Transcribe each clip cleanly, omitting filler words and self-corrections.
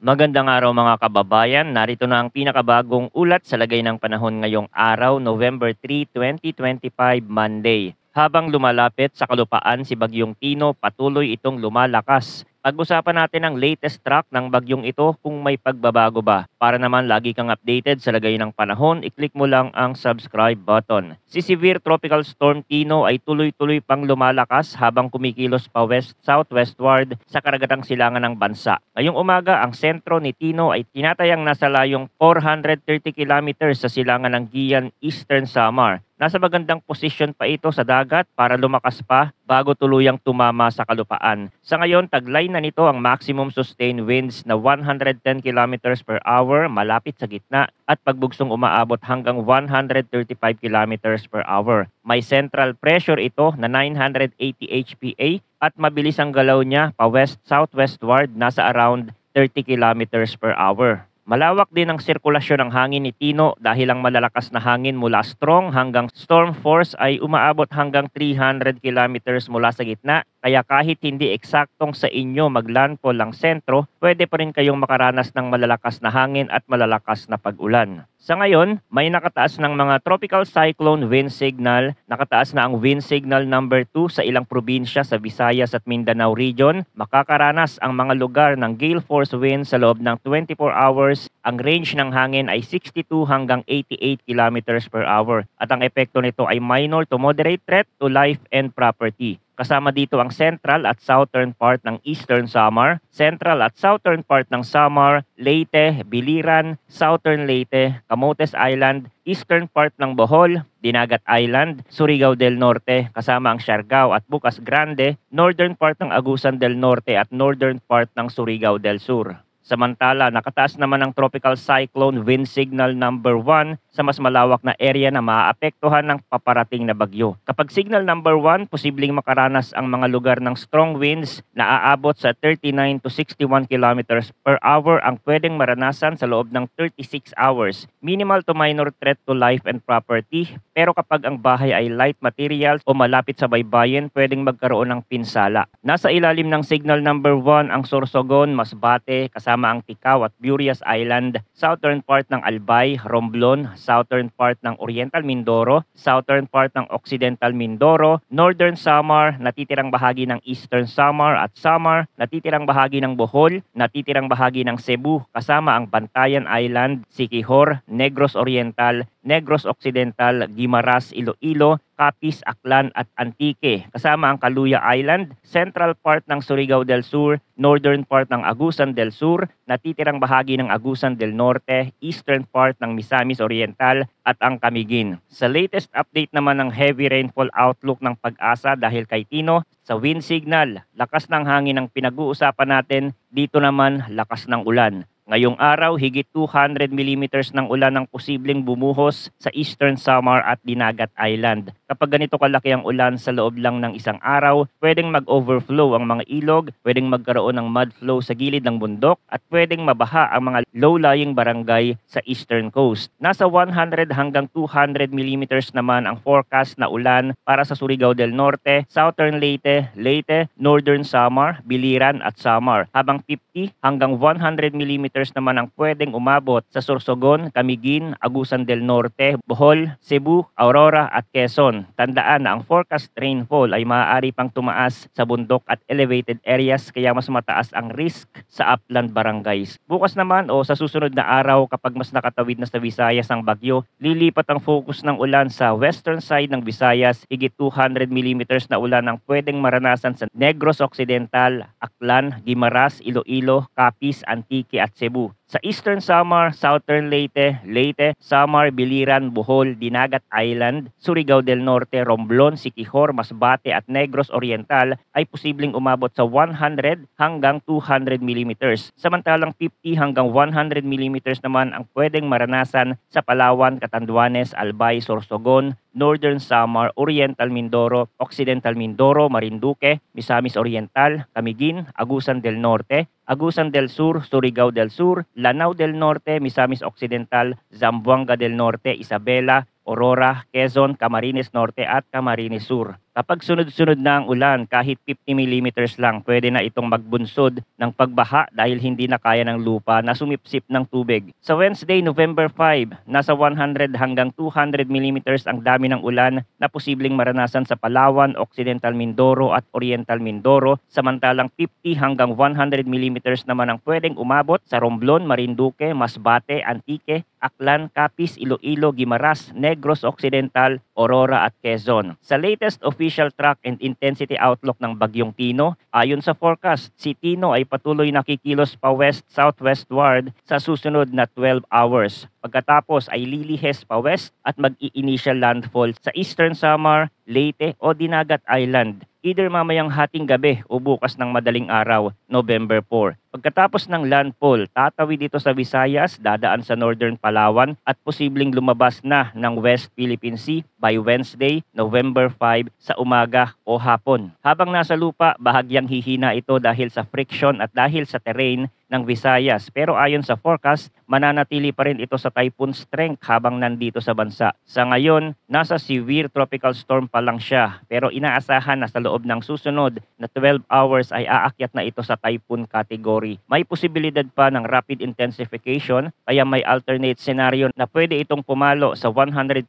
Magandang araw mga kababayan. Narito na ang pinakabagong ulat sa lagay ng panahon ngayong araw, November 3, 2025, Monday. Habang lumalapit sa kalupaan si Bagyong Tino, patuloy itong lumalakas. Pag-usapan natin ang latest track ng bagyong ito kung may pagbabago ba. Para naman lagi kang updated sa lagay ng panahon, i-click mo lang ang subscribe button. Si Severe Tropical Storm Tino ay tuloy-tuloy pang lumalakas habang kumikilos pa west-southwestward sa karagatang silangan ng bansa. Ngayong umaga, ang sentro ni Tino ay tinatayang nasa layong 430 kilometers sa silangan ng Guian, Eastern Samar. Nasa magandang posisyon pa ito sa dagat para lumakas pa bago tuluyang tumama sa kalupaan. Sa ngayon, taglay na nito ang maximum sustained winds na 110 kilometers per hour malapit sa gitna at pagbugsong umaabot hanggang 135 kilometers per hour. May central pressure ito na 980 HPA at mabilis ang galaw niya pa west-southwestward nasa around 30 kilometers per hour. Malawak din ang sirkulasyon ng hangin ni Tino dahil ang malalakas na hangin mula strong hanggang storm force ay umaabot hanggang 300 kilometers mula sa gitna. Kaya kahit hindi eksaktong sa inyo maglandfall ang sentro, pwede pa rin kayong makaranas ng malalakas na hangin at malalakas na pag-ulan. Sa ngayon, may nakataas ng mga tropical cyclone wind signal. Nakataas na ang wind signal number 2 sa ilang probinsya sa Visayas at Mindanao region. Makakaranas ang mga lugar ng gale force winds sa loob ng 24 hours. Ang range ng hangin ay 62 hanggang 88 kilometers per hour. At ang epekto nito ay minor to moderate threat to life and property. Kasama dito ang central at southern part ng Eastern Samar, central at southern part ng Samar, Leyte, Biliran, southern Leyte, Camotes Island, eastern part ng Bohol, Dinagat Island, Surigao del Norte, kasama ang Siargao at Bukas Grande, northern part ng Agusan del Norte at northern part ng Surigao del Sur. Samantala, nakataas naman ang tropical cyclone wind signal number 1 sa mas malawak na area na maaapektuhan ng paparating na bagyo. Kapag signal number 1, posibleng makaranas ang mga lugar ng strong winds na aabot sa 39 to 61 kilometers per hour ang pwedeng maranasan sa loob ng 36 hours. Minimal to minor threat to life and property, pero kapag ang bahay ay light materials o malapit sa baybayin, pwedeng magkaroon ng pinsala. Nasa ilalim ng signal number 1 ang Sorsogon, Masbate, kasama ang Ticao at Burias Island, southern part ng Albay, Romblon, southern part ng Oriental Mindoro, southern part ng Occidental Mindoro, northern Samar, natitirang bahagi ng Eastern Samar at Samar, natitirang bahagi ng Bohol, natitirang bahagi ng Cebu, kasama ang Bantayan Island, Siquijor, Negros Oriental, Negros Occidental, Guimaras, Iloilo, Capiz, Aklan at Antique, kasama ang Caluya Island, central part ng Surigao del Sur, northern part ng Agusan del Sur, natitirang bahagi ng Agusan del Norte, eastern part ng Misamis Oriental at ang Camiguin. Sa latest update naman ng heavy rainfall outlook ng Pag-asa dahil kay Tino, sa wind signal, lakas ng hangin ang pinag-uusapan natin, dito naman lakas ng ulan. Ngayong araw, higit 200 millimeters ng ulan ang posibleng bumuhos sa Eastern Samar at Dinagat Island. Kapag ganito kalaki ang ulan sa loob lang ng isang araw, pwedeng mag-overflow ang mga ilog, pwedeng magkaroon ng mud flow sa gilid ng bundok, at pwedeng mabaha ang mga low-lying barangay sa Eastern Coast. Nasa 100 hanggang 200 millimeters naman ang forecast na ulan para sa Surigao del Norte, Southern Leyte, Leyte, Northern Samar, Biliran at Samar, habang 50 hanggang 100 millimeters naman ang pwedeng umabot sa Sorsogon, Camiguin, Agusan del Norte, Bohol, Cebu, Aurora at Quezon. Tandaan na ang forecast rainfall ay maaari pang tumaas sa bundok at elevated areas kaya mas mataas ang risk sa upland barangays. Bukas naman o sa susunod na araw kapag mas nakatawid na sa Visayas ang bagyo, lilipat ang focus ng ulan sa western side ng Visayas. Higit 200 millimeters na ulan ang pwedeng maranasan sa Negros Occidental, Aklan, Guimaras, Iloilo, Capiz, Antique at Cebu. Sa Eastern Samar, Southern Leyte, Leyte, Samar, Biliran, Bohol, Dinagat Island, Surigao del Norte, Romblon, Siquijor, Masbate at Negros Oriental ay posibleng umabot sa 100 hanggang 200 millimeters. Samantalang 50 hanggang 100 millimeters naman ang pwedeng maranasan sa Palawan, Catanduanes, Albay, Sorsogon, Northern Samar, Oriental Mindoro, Occidental Mindoro, Marinduque, Misamis Oriental, Camiguin, Agusan del Norte, Agusan del Sur, Surigao del Sur, Lanao del Norte, Misamis Occidental, Zamboanga del Norte, Isabela, Aurora, Quezon, Camarines Norte at Camarines Sur. Kapag sunod-sunod na ang ulan, kahit 50 millimeters lang, pwede na itong magbunsod ng pagbaha dahil hindi na kaya ng lupa na sumipsip ng tubig. Sa Wednesday, November 5, nasa 100 hanggang 200 millimeters ang dami ng ulan na posibleng maranasan sa Palawan, Occidental Mindoro at Oriental Mindoro, samantalang 50 hanggang 100 millimeters naman ang pwedeng umabot sa Romblon, Marinduque, Masbate, Antique, Aklan, Capiz, Iloilo, Guimaras, Negros Occidental, Aurora at Quezon. Sa latest official track and intensity outlook ng Bagyong Tino, ayon sa forecast, si Tino ay patuloy na kikilos pa west-southwestward sa susunod na 12 hours. Pagkatapos ay lilihes pa west at mag-i-initial landfall sa Eastern Samar, Leyte o Dinagat Island, either mamayang hating gabi o bukas ng madaling araw, November 4. Pagkatapos ng landfall, tatawid dito sa Visayas, dadaan sa Northern Palawan at posibleng lumabas na ng West Philippine Sea by Wednesday, November 5 sa umaga o hapon. Habang nasa lupa, bahagyang hihina ito dahil sa friction at dahil sa terrain ng Visayas. Pero ayon sa forecast, mananatili pa rin ito sa typhoon strength habang nandito sa bansa. Sa ngayon, nasa severe tropical storm pa lang siya, pero inaasahan na sa loob ng susunod na 12 hours ay aakyat na ito sa typhoon category. May posibilidad pa ng rapid intensification, kaya may alternate scenario na pwede itong pumalo sa 150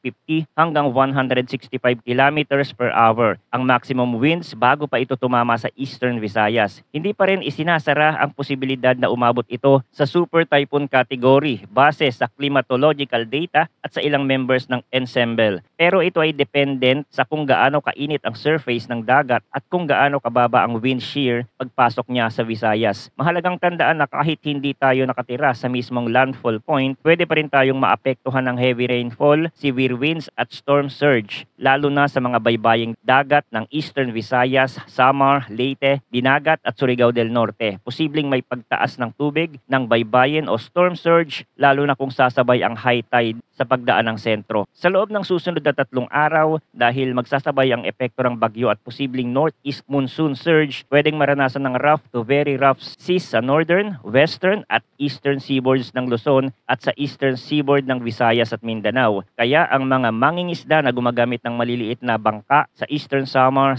hanggang 165 kilometers per hour ang maximum winds bago pa ito tumama sa Eastern Visayas. Hindi pa rin isinasara ang posibilidad na umabot ito sa super typhoon category base sa climatological data at sa ilang members ng ensemble. Pero ito ay dependent sa kung gaano kainit ang surface ng dagat at kung gaano kababa ang wind shear pagpasok niya sa Visayas. Mahalagang tandaan na kahit hindi tayo nakatira sa mismong landfall point, pwede pa rin tayong maapektuhan ng heavy rainfall, severe winds at storm surge, lalo na sa mga baybaying dagat ng Eastern Visayas, Samar, Leyte, Dinagat at Surigao del Norte. Posibleng may pagtaas ng tubig ng baybayin o storm surge, lalo na kung sasabay ang high tide sa pagdaan ng sentro. Sa loob ng susunod na 3 araw, dahil magsasabay ang epekto ng bagyo at posibleng northeast monsoon surge, pwedeng maranasan ng rough to very rough seas sa northern, western at eastern seaboards ng Luzon at sa eastern seaboard ng Visayas at Mindanao. Kaya ang mga mangingisda na gumagamit ng maliliit na bangka sa Eastern Samar,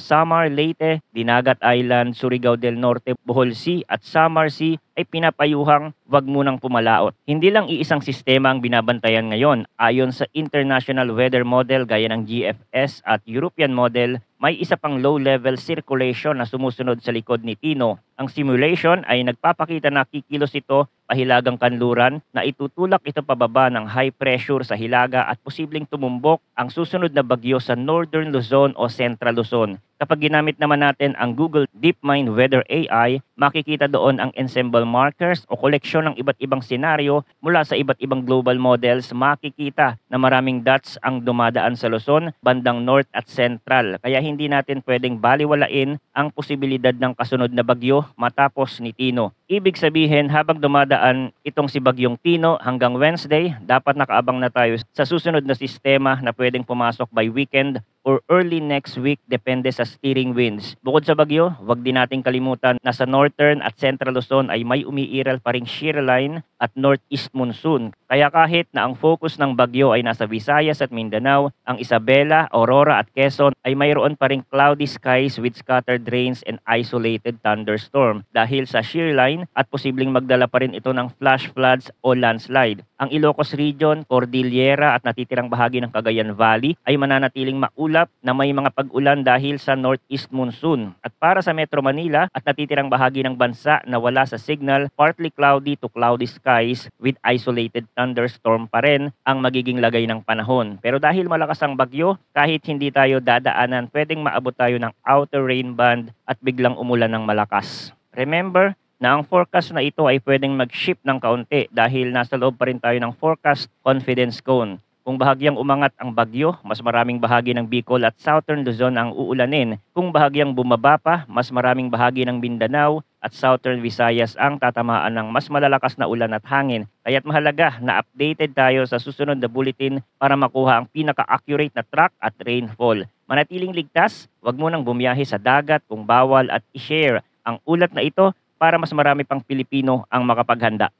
Leyte, Dinagat Island, Surigao del Norte, Bohol Sea at Samar Sea ay pinapayuhang wag munang pumalaot. Hindi lang iisang sistema ang binabantayan ngayon. Ayon sa International Weather Model gaya ng GFS at European Model, may isa pang low-level circulation na sumusunod sa likod ni Tino. Ang simulation ay nagpapakita na kikilos ito pahilagang kanluran na itutulak ito pababa ng high pressure sa hilaga at posibleng tumumbok ang susunod na bagyo sa Northern Luzon o Central Luzon. Kapag ginamit naman natin ang Google DeepMind Weather AI, makikita doon ang ensemble markers o koleksyon ng iba't ibang senaryo mula sa iba't ibang global models. Makikita na maraming dots ang dumadaan sa Luzon, bandang North at Central. Kaya hindi natin pwedeng baliwalain ang posibilidad ng kasunod na bagyo matapos ni Tino. Ibig sabihin, habang dumadaan itong si Bagyong Tino hanggang Wednesday, dapat nakaabang na tayo sa susunod na sistema na pwedeng pumasok by weekend or early next week depende sa steering winds. Bukod sa bagyo, wag din nating kalimutan na sa northern at central Luzon ay may umiiral pa ring shear line at northeast monsoon. Kaya kahit na ang focus ng bagyo ay nasa Visayas at Mindanao, ang Isabela, Aurora at Quezon ay mayroon pa ring cloudy skies with scattered rains and isolated thunderstorm dahil sa shear line at posibleng magdala pa rin ito ng flash floods o landslide. Ang Ilocos Region, Cordillera at natitirang bahagi ng Cagayan Valley ay mananatiling maulap na may mga pag-ulan dahil sa northeast monsoon. At para sa Metro Manila at natitirang bahagi ng bansa na wala sa signal, partly cloudy to cloudy skies with isolated thunderstorm pa rin ang magiging lagay ng panahon. Pero dahil malakas ang bagyo, kahit hindi tayo dadaanan, pwedeng maabot tayo ng outer rain band at biglang umulan ng malakas. Remember na ang forecast na ito ay pwedeng mag-shift ng kaunti dahil nasa loob pa rin tayo ng forecast confidence cone. Kung bahagyang umangat ang bagyo, mas maraming bahagi ng Bicol at Southern Luzon ang uulanin. Kung bahagyang bumaba pa, mas maraming bahagi ng Mindanao at Southern Visayas ang tatamaan ng mas malalakas na ulan at hangin. Kaya't mahalaga na updated tayo sa susunod na bulletin para makuha ang pinaka-accurate na track at rainfall. Manatiling ligtas, wag mo nang bumiyahe sa dagat kung bawal at i-share ang ulat na ito para mas marami pang Pilipino ang makapaghanda.